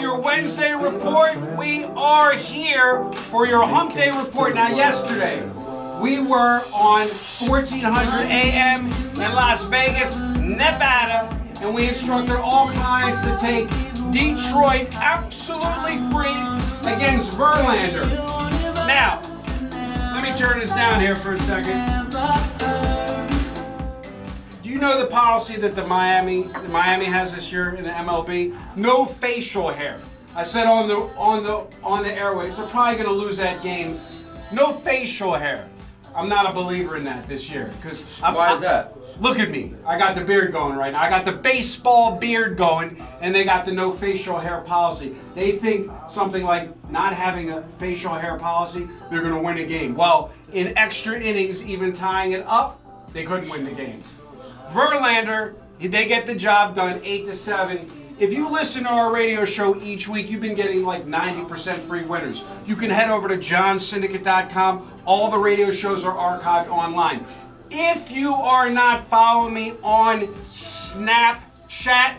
your Wednesday report. We are here for your Hump Day report. Now, yesterday, we were on 1400 AM in Las Vegas, Nevada, and we instructed all clients to take Detroit absolutely free against Verlander. Now, let me turn this down here for a second. Do you know the policy that the Miami has this year in the MLB? No facial hair. I said on the airwaves, they're probably going to lose that game. No facial hair. I'm not a believer in that this year. Why is that? Look at me. I got the beard going right now. I got the baseball beard going, and they got the no facial hair policy. They think something like not having a facial hair policy, they're going to win a game. Well, in extra innings, even tying it up, they couldn't win the games. Verlander, they get the job done 8-7. If you listen to our radio show each week, you've been getting like 90% free winners. You can head over to johnsyndicate.com. All the radio shows are archived online. If you are not following me on Snapchat,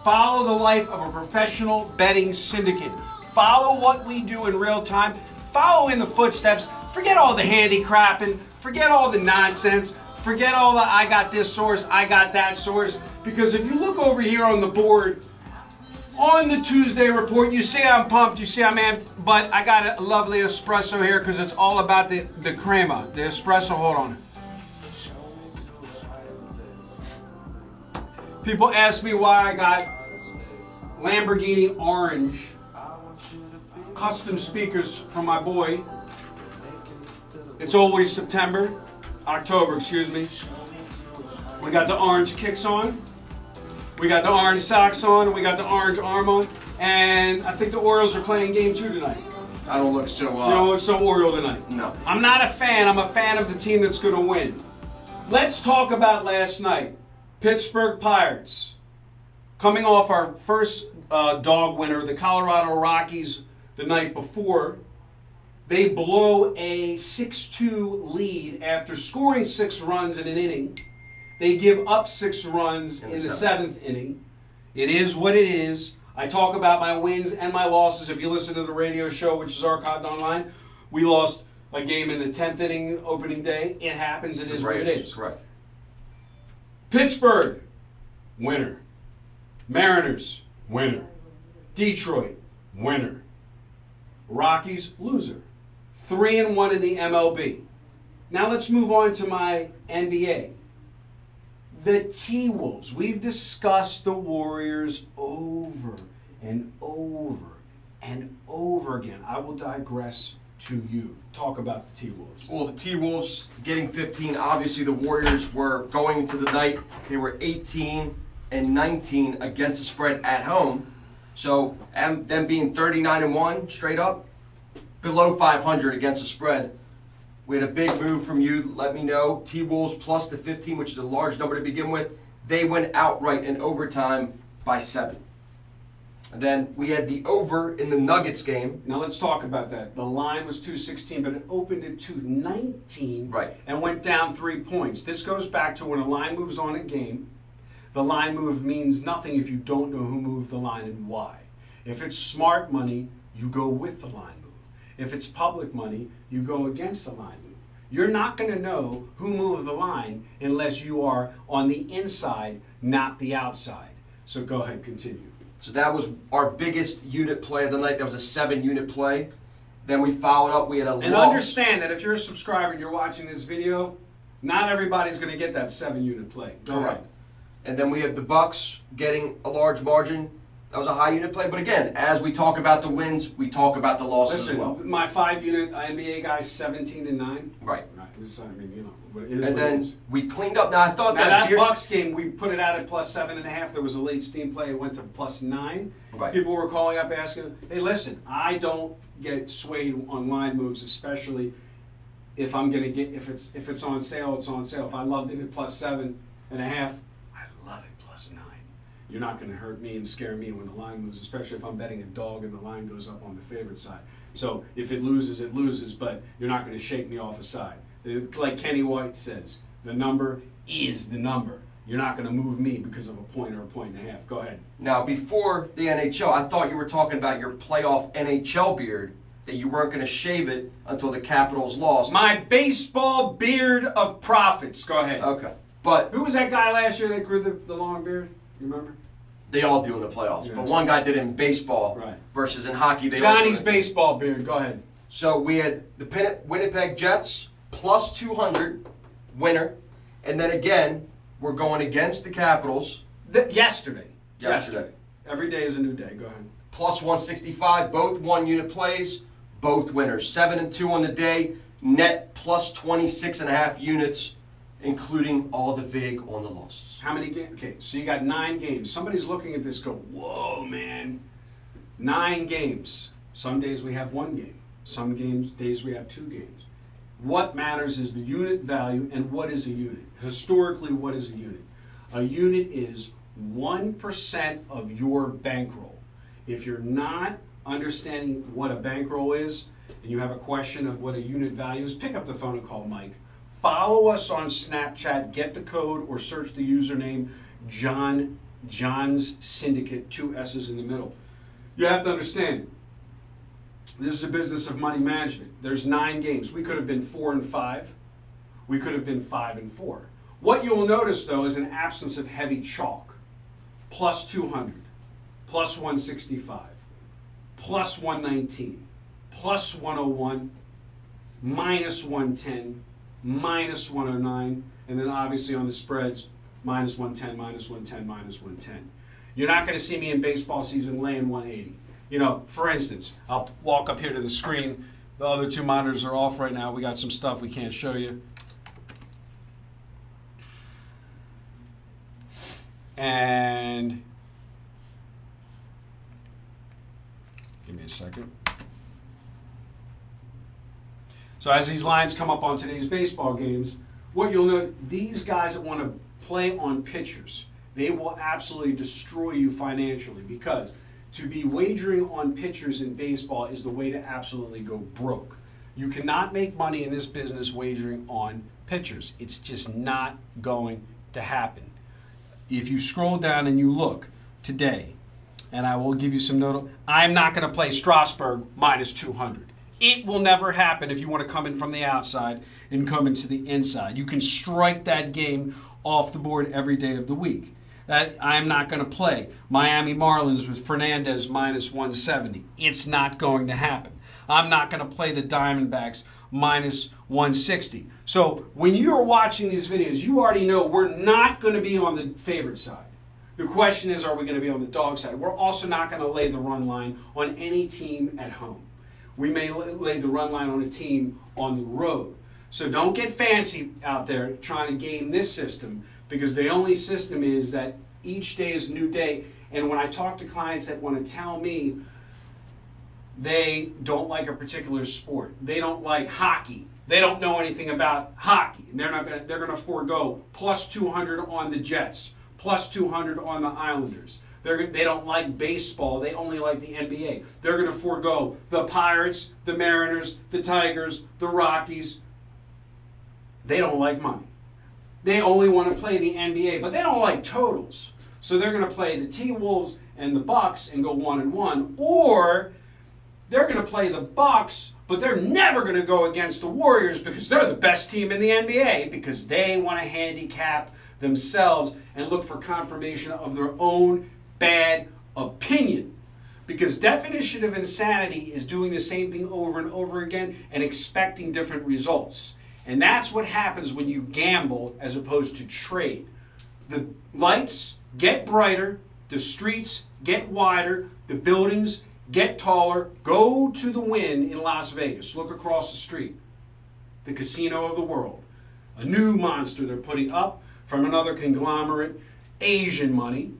follow the life of a professional betting syndicate. Follow what we do in real time. Follow in the footsteps. Forget all the handicrapping. Forget all the nonsense. Forget all the I got this source, I got that source. Because if you look over here on the board, on the Tuesday report, you see I'm pumped, you see I'm amped, but I got a lovely espresso here because it's all about the crema, the espresso. Hold on. People ask me why I got Lamborghini orange custom speakers from my boy. It's always October, excuse me. We got the orange kicks on. We got the orange socks on, and we got the orange arm on, and I think the Orioles are playing game 2 tonight. I don't look so... You don't look so Oriole tonight. No. I'm not a fan. I'm a fan of the team that's going to win. Let's talk about last night. Pittsburgh Pirates. Coming off our first dog winner, the Colorado Rockies, the night before. They blow a 6-2 lead after scoring 6 runs in an inning. They give up 6 runs in the 7th inning. It is what it is. I talk about my wins and my losses. If you listen to the radio show, which is archived online, we lost a game in the 10th inning opening day. It happens. It is what it is. Correct. Pittsburgh, winner. Mariners, winner. Detroit, winner. Rockies, loser. 3-1 in the MLB. Now let's move on to my NBA. The T-Wolves. We've discussed the Warriors over and over and over again. I will digress to you. Talk about the T-Wolves. Well, the T-Wolves getting 15. Obviously, the Warriors were going into the night. They were 18-19 against the spread at home. So, and them being 39-1 straight up, below 500 against the spread. We had a big move from you. Let me know. T-Wolves plus the 15, which is a large number to begin with. They went outright in overtime by 7. And then we had the over in the Nuggets game. Now let's talk about that. The line was 216, but it opened at 219 and went down 3 points. This goes back to when a line moves on a game. The line move means nothing if you don't know who moved the line and why. If it's smart money, you go with the line move. If it's public money, you go against the line move. You're not going to know who moved the line unless you are on the inside, not the outside. So go ahead, continue. So that was our biggest unit play of the night. That was a 7-unit play. Then we followed up. We had a And understand that if you're a subscriber and you're watching this video, not everybody's going to get that 7-unit play. Correct. And then we had the Bucks getting a large margin. That was a high unit play. But again, as we talk about the wins, we talk about the losses as well. My 5-unit NBA guy, 17-9. Right. I mean, you know, and then we cleaned up. Now I thought that Bucks game, we put it out at plus 7.5. There was a late steam play. It went to plus 9. Right. People were calling up asking, "Hey, listen, I don't get swayed on line moves, especially if I'm gonna get if it's on sale, it's on sale. If I loved it at plus 7.5, I love it plus 9. You're not going to hurt me and scare me when the line moves, especially if I'm betting a dog and the line goes up on the favorite side. So if it loses, but you're not going to shake me off a side. Like Kenny White says, the number is the number. You're not going to move me because of a point or a point and a half. Go ahead. Now, before the NHL, I thought you were talking about your playoff NHL beard, that you weren't going to shave it until the Capitals lost. My baseball beard of profits. Go ahead. Okay. But who was that guy last year that grew the long beard? You remember? They all do in the playoffs. Yeah. But one guy did it in baseball Right. versus in hockey. They Johnny's all do it. baseball beard. Go ahead. So we had the Winnipeg Jets plus 200 winner. And then again, we're going against the Capitals. Yesterday. Every day is a new day. Go ahead. Plus 165, both 1-unit plays, both winners. 7-2 on the day, net plus 26.5 units, including all the VIG on the losses. How many games? Okay, so you got 9 games. Somebody's looking at this go, whoa, man. 9 games. Some days we have 1 game. Some days we have 2 games. What matters is the unit value, and what is a unit? Historically, what is a unit? A unit is 1% of your bankroll. If you're not understanding what a bankroll is, and you have a question of what a unit value is, pick up the phone and call Mike. Follow us on Snapchat, get the code, or search the username John's Syndicate, 2 S's in the middle. You have to understand, this is a business of money management. There's 9 games. We could have been 4-5. We could have been 5-4. What you'll notice, though, is an absence of heavy chalk. Plus 200, plus 165, plus 119, plus 101, minus 110, minus 109, and then obviously on the spreads, minus 110, minus 110, minus 110. You're not going to see me in baseball season laying 180. You know, for instance, I'll walk up here to the screen. The other 2 monitors are off right now. We got some stuff we can't show you. And give me a second. So as these lines come up on today's baseball games, what you'll note, these guys that want to play on pitchers, they will absolutely destroy you financially, because to be wagering on pitchers in baseball is the way to absolutely go broke. You cannot make money in this business wagering on pitchers. It's just not going to happen. If you scroll down and you look today, and I will give you some note, I'm not going to play Strasburg minus 200. It will never happen if you want to come in from the outside and come into the inside. You can strike that game off the board every day of the week. That I'm not going to play Miami Marlins with Fernandez minus 170. It's not going to happen. I'm not going to play the Diamondbacks minus 160. So when you're watching these videos, you already know we're not going to be on the favorite side. The question is, are we going to be on the dog side? We're also not going to lay the run line on any team at home. We may lay the run line on a team on the road. So don't get fancy out there trying to game this system, because the only system is that each day is a new day. And when I talk to clients that want to tell me they don't like a particular sport, they don't like hockey, they don't know anything about hockey, and they're going to forego plus 200 on the Jets, plus 200 on the Islanders. They don't like baseball, they only like the NBA. They're going to forego the Pirates, the Mariners, the Tigers, the Rockies. They don't like money. They only want to play the NBA, but they don't like totals. So they're going to play the T-Wolves and the Bucks and go 1-1, or they're going to play the Bucks, but they're never going to go against the Warriors because they're the best team in the NBA, because they want to handicap themselves and look for confirmation of their own bad opinion. Because definition of insanity is doing the same thing over and over again and expecting different results. And that's what happens when you gamble as opposed to trade. The lights get brighter, the streets get wider, the buildings get taller. Go to the Wynn in Las Vegas. Look across the street. The casino of the world. A new monster they're putting up from another conglomerate, Asian money.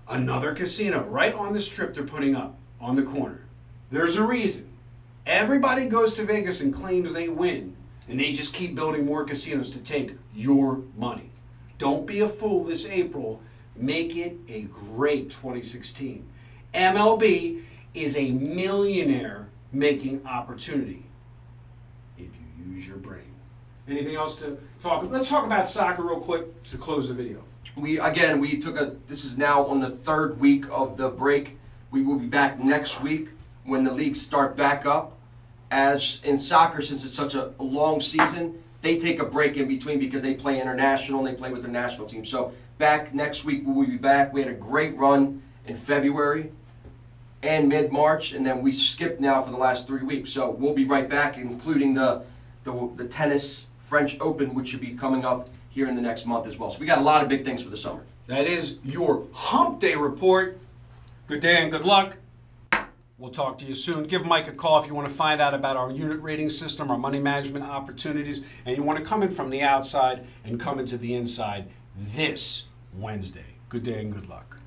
Another casino right on the strip they're putting up on the corner. There's a reason. Everybody goes to Vegas and claims they win, and they just keep building more casinos to take your money. Don't be a fool this April. Make it a great 2016. MLB is a millionaire making opportunity if you use your brain. Anything else to talk about? Let's talk about soccer real quick to close the video. This is now on the third week of the break. We will be back next week when the leagues start back up. As in soccer, since it's such a long season, they take a break in between because they play international and they play with their national team. So back next week, we will be back. We had a great run in February and mid-March, and then we skipped now for the last 3 weeks. So we'll be right back, including the tennis French Open, which should be coming up here in the next month as well. So we got a lot of big things for the summer. That is your Hump Day report. Good day and good luck. We'll talk to you soon. Give Mike a call if you want to find out about our unit rating system, our money management opportunities, and you want to come in from the outside and come into the inside this Wednesday. Good day and good luck.